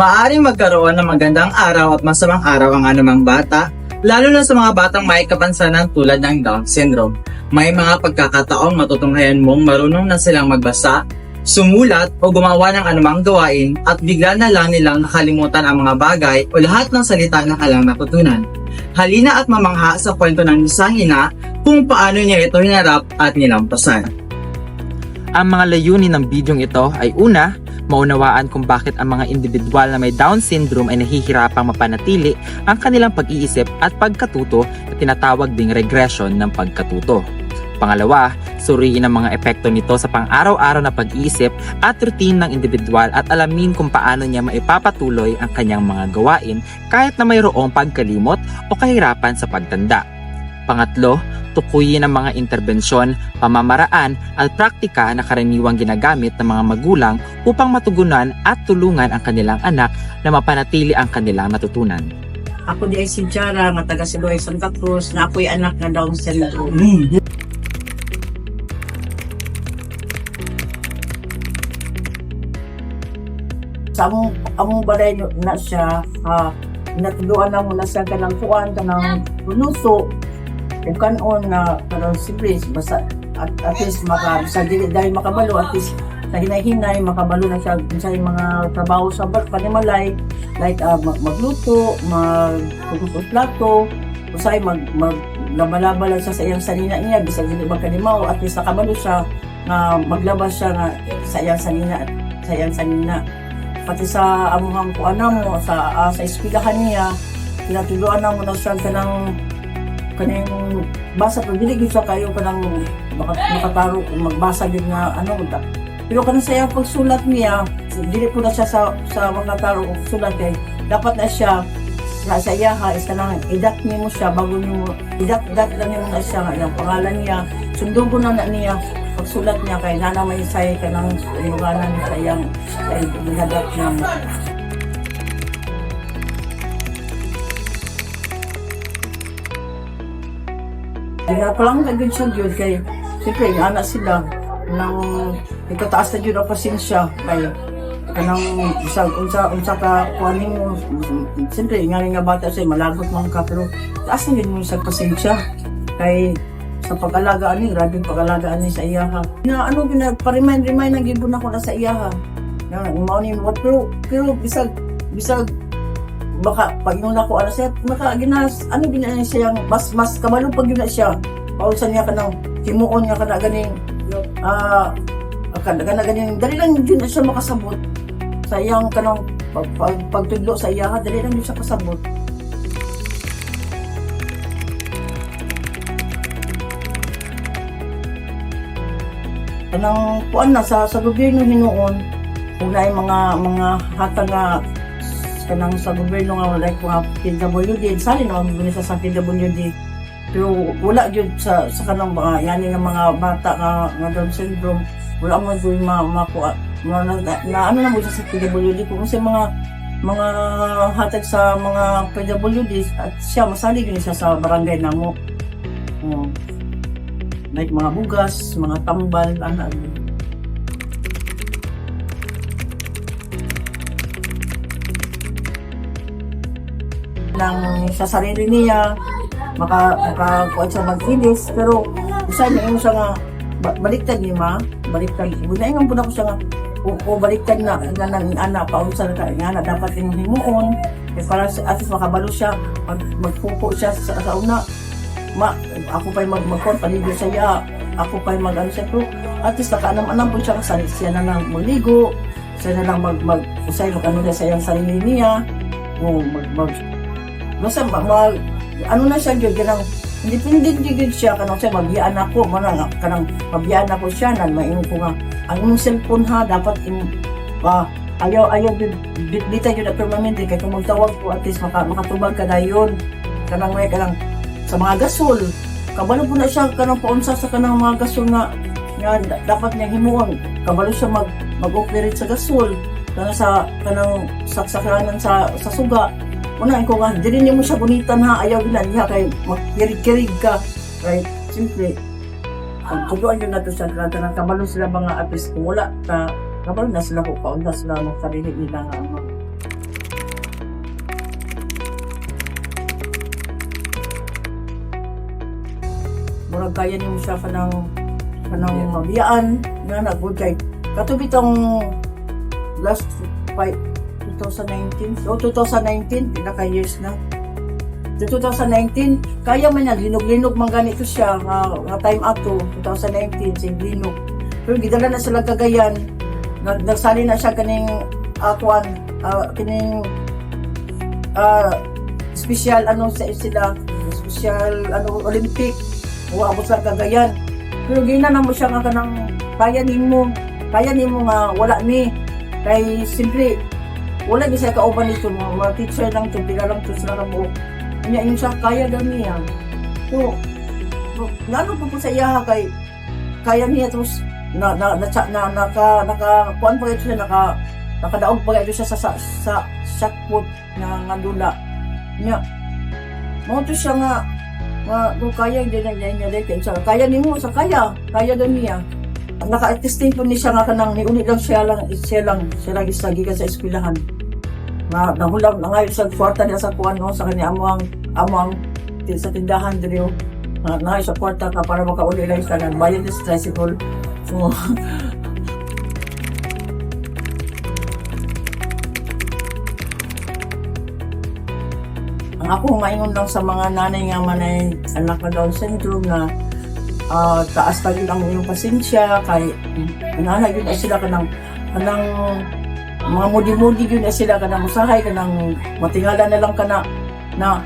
Maaaring magkaroon ng magandang araw at masamang araw ang anumang bata, lalo na sa mga batang may kapansanan tulad ng Down syndrome. May mga pagkakataong matutunghayan mong marunong na silang magbasa, sumulat o gumawa ng anumang gawain at bigla na lang nilang nakalimutan ang mga bagay o lahat ng salita na kailang natutunan. Halina at mamangha sa kwento ng isang ina kung paano niya ito hinarap at nilampasan. Ang mga layunin ng bidyong ito ay una, maunawaan kung bakit ang mga individual na may Down syndrome ay nahihirapang mapanatili ang kanilang pag-iisip at pagkatuto na tinatawag ding regression ng pagkatuto. Pangalawa, suriin ang mga epekto nito sa pang-araw-araw na pag-iisip at routine ng individual at alamin kung paano niya maipapatuloy ang kanyang mga gawain kahit na mayroong pagkalimot o kahirapan sa pagtanda. Pangatlo, tukuyin ang mga interbensyon, pamamaraan at praktika na karaniwang ginagamit ng mga magulang upang matugunan at tulungan ang kanilang anak na mapanatili ang kanilang natutunan. Ako di ay si Jara, nga taga Siloay, Santa Cruz, na ako'y anak na Down syndrome. Sa among balay na siya, natuluan na mo na siya kanang kuan, kanang luso, kung kanon na parang si Prince, basta at least sa dahil makabalo, at least sa hinay-hinay, makabalo na siya sa mga trabaho sa panimalay, like magluto, magpupos plato, usay maglaba-laba lang siya sa iyang salina niya, bisag hindi magkalimaw, at least nakabalo siya na maglabas siya nga sa iyang salina. Pati sa amuhang kuana mo, sa eskwelahan niya, tinatuluan na mo na siya kanang basa, pero hindi siya kayo kanang makataro, magbasa din nga pero kanang sa iyang pagsulat niya, dili po na siya sa makataro sulat kay dapat na siya sa iya is kanang idat mo siya bago mo idat lang niyo na siya nga yung pangalan niya, sundong ko na niya pagsulat niya kay nana may say kanang inuganan sa iyang idat niya. Kaya palang kagad siya yun kay siyempre yung anak sila nang ikataas na yun ang pasensya kay kanang unsa ka kuhanin mo siyempre nga bata siya malagot man ka pero taas na yun mo sa pasensya kay sa pag-alagaan niya, grabe pag-alagaan niya sa iya ha. Pa-remind na gibon ako na sa iya ha. Maunin mo pero bisag baka pag yun ako siya makaginas gina siya mas kabalo pag yun na siya pausan niya kanang himuon niya kana ganing ganing dali lang yun na siya makasabot sa iyang kanang pagtudlo sa iya dali lang yun siya kasabot. Kanang kuan na sa gobyerno hinuon una ay mga hatag nga kanang sa gobyerno nga like mga PWD, sali naman mo sa PWD. Pero wala jud sa kanang mga yani nga mga bata nga Down syndrome, wala mo jud makuha na na mo sa PWD kung sa mga hatag sa mga PWD at siya masali din siya sa barangay namo. Like mga bugas, mga tambal, lang sa sarili niya makakuha siya mag-ilis pero isa na yun siya nga baliktad niya baliktad gunayin po na ko siya nga o baliktad na ng anak paunsa na nga na dapat yung himuon para at least makabalo siya magpupo siya sa una ako pa'y magkon paligid sa iya ako pa'y siya pero at least nakaanam-anam po siya kasi siya na lang magligo siya na lang usay mag-ano na sa iyang sarili niya o basta na siya yun, kanang independent yun siya, kanang siya, mabiyaan ako, kanang mabiyaan ako siya, maingon ko nga, ang imong cellphone ha, dapat ayaw, bitbita yun na permanente, kaya kung magtawag ko, at least makatubag ka na yun, kanang sa mga gasol, kabalo po na siya, kanang paunsa sa kanang mga gasol nga dapat niya himuon, kabalo siya mag-operate sa gasol, kanang saksakanan sa suga, unahin ko nga, hindi niyo mo siya bunitan ha, ayaw niya kay magkirig-kirig ka. Right? Siyempre, pagkuduan yun natin sa kanang kabalo sila mga artist kung wala, kabalo na sila ko, kaunta sila ng sarili nila nga. murag kaya nimo siya kanang mabiyaan nga na good kay katubi tong last 2019 pinaka years na 2019 kaya man niya linog man ganito siya nga time up to 2019 sing linog pero gidala na sila Cagayan nagsali na siya kaning kining special special Olympic o abot sa Cagayan pero gina na mo siya nga kanang kaya nimo nga wala ni kay simple wala di siya kauban nito mga teacher lang to pila lang to sila mo niya yung siya kaya daw niya so lalo po sa iya kay kaya niya tapos kuan pa ito siya nakadaog pa ito siya sa shot put na ngandula niya mo to siya nga kaya din niya kaya nimo sa kaya daw niya naka-testing po ni siya nga kanang niuli lang siya lang gisagikan sa eskwelahan nahulang na ngayon sa kwarta niya sa kuan sa kanya amang sa tindahan diri na sa kwarta ka para makauli lang siya ng bayad is tricycle so ang ako maingon lang sa mga nanay nga manay anak na Down syndrome na taas tayo lang yung pasensya kay nanay yun ay sila kanang mga mudi-mudi yun ay sila kanang musahay kanang matingala na lang na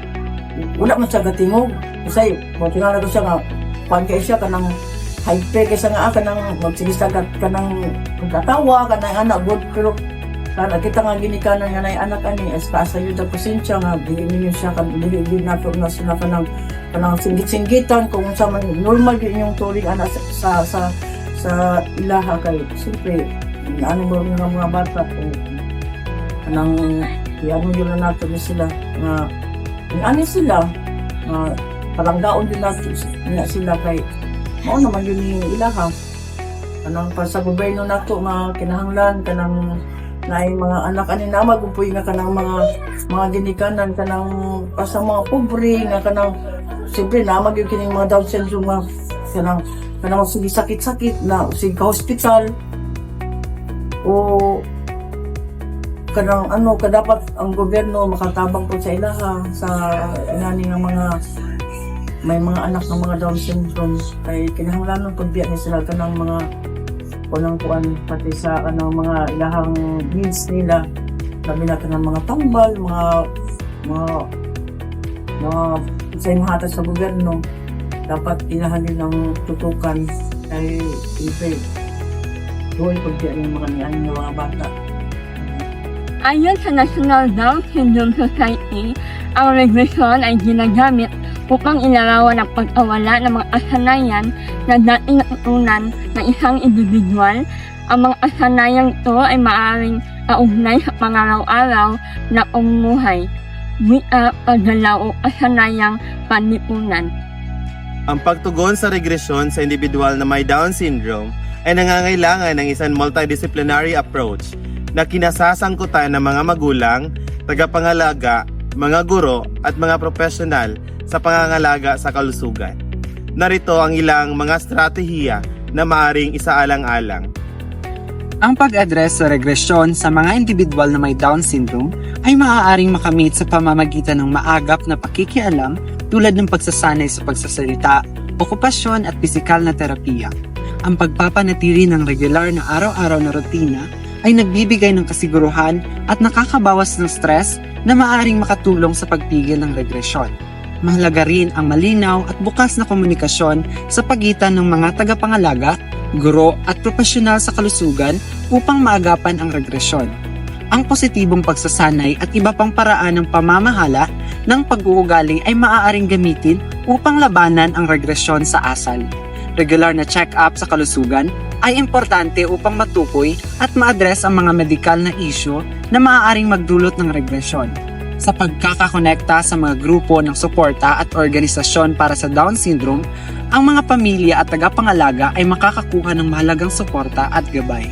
wala man siya gatingog kasi matingala ko siya nga pan kay siya kanang hyper kaysa nga kanang magsigisagat kanang pagkatawa kanang anak good pero kana kita nga ginikanan nga nay anak ani as taas tayo yung pasensya nga dili ninyo siya dili na sila kanang singgit-singgitan kung sa man normal yun yung turing anak sa ilaha kay siyempre ano mo nga mga bata anang ano yun na nato ni sila nga ano sila palanggaon din nato sila kay mao naman yun yung ilaha anang pa sa gobyerno nato nga kinahanglan kanang na mga anak ani na magumpuy nga kanang mga ginikanan kanang sa mga pobre nga kanang siyempre namag yung kining mga Down syndrome nga kanang sige sakit-sakit na sige ka-hospital o kanang kadapat ang gobyerno makatabang po sa ilaha sa inani nga mga may mga anak ng mga Down syndrome kay kinahanglan ng pagbiya ni sila kanang mga kuan pati sa mga ilahang needs nila labi na kanang mga tambal mga sa imahatan sa gobyerno dapat inahalin ng tutukan kay siyempre doon pagdiyan ng mga niyan ng mga bata. Ayon sa National Down Syndrome Society, ang regresyon ay ginagamit upang ilarawan ang pag-awala ng mga kasanayan na dating natutunan ng isang individual. Ang mga kasanayang ito ay maaaring kaugnay sa pangaraw-araw na pamumuhay, wika, paggalaw o kasanayang panlipunan. Ang pagtugon sa regresyon sa individual na may Down syndrome ay nangangailangan ng isang multidisciplinary approach na kinasasangkutan ng mga magulang, tagapangalaga, mga guro at mga profesional sa pangangalaga sa kalusugan. Narito ang ilang mga strategiya na maaaring isaalang-alang. Ang pag-address sa regresyon sa mga individual na may Down syndrome ay maaaring makamit sa pamamagitan ng maagap na pakikialam tulad ng pagsasanay sa pagsasalita, okupasyon at pisikal na terapiya. Ang pagpapanatili ng regular na araw-araw na rutina ay nagbibigay ng kasiguruhan at nakakabawas ng stress na maaaring makatulong sa pagpigil ng regresyon. Mahalaga rin ang malinaw at bukas na komunikasyon sa pagitan ng mga tagapangalaga, guro at profesional sa kalusugan upang maagapan ang regresyon. Ang positibong pagsasanay at iba pang paraan ng pamamahala ng pag-uugali ay maaaring gamitin upang labanan ang regresyon sa asal. Regular na check-up sa kalusugan ay importante upang matukoy at ma-address ang mga medikal na issue na maaaring magdulot ng regresyon. Sa pagkakakonekta sa mga grupo ng suporta at organisasyon para sa Down syndrome, ang mga pamilya at tagapangalaga ay makakakuha ng mahalagang suporta at gabay.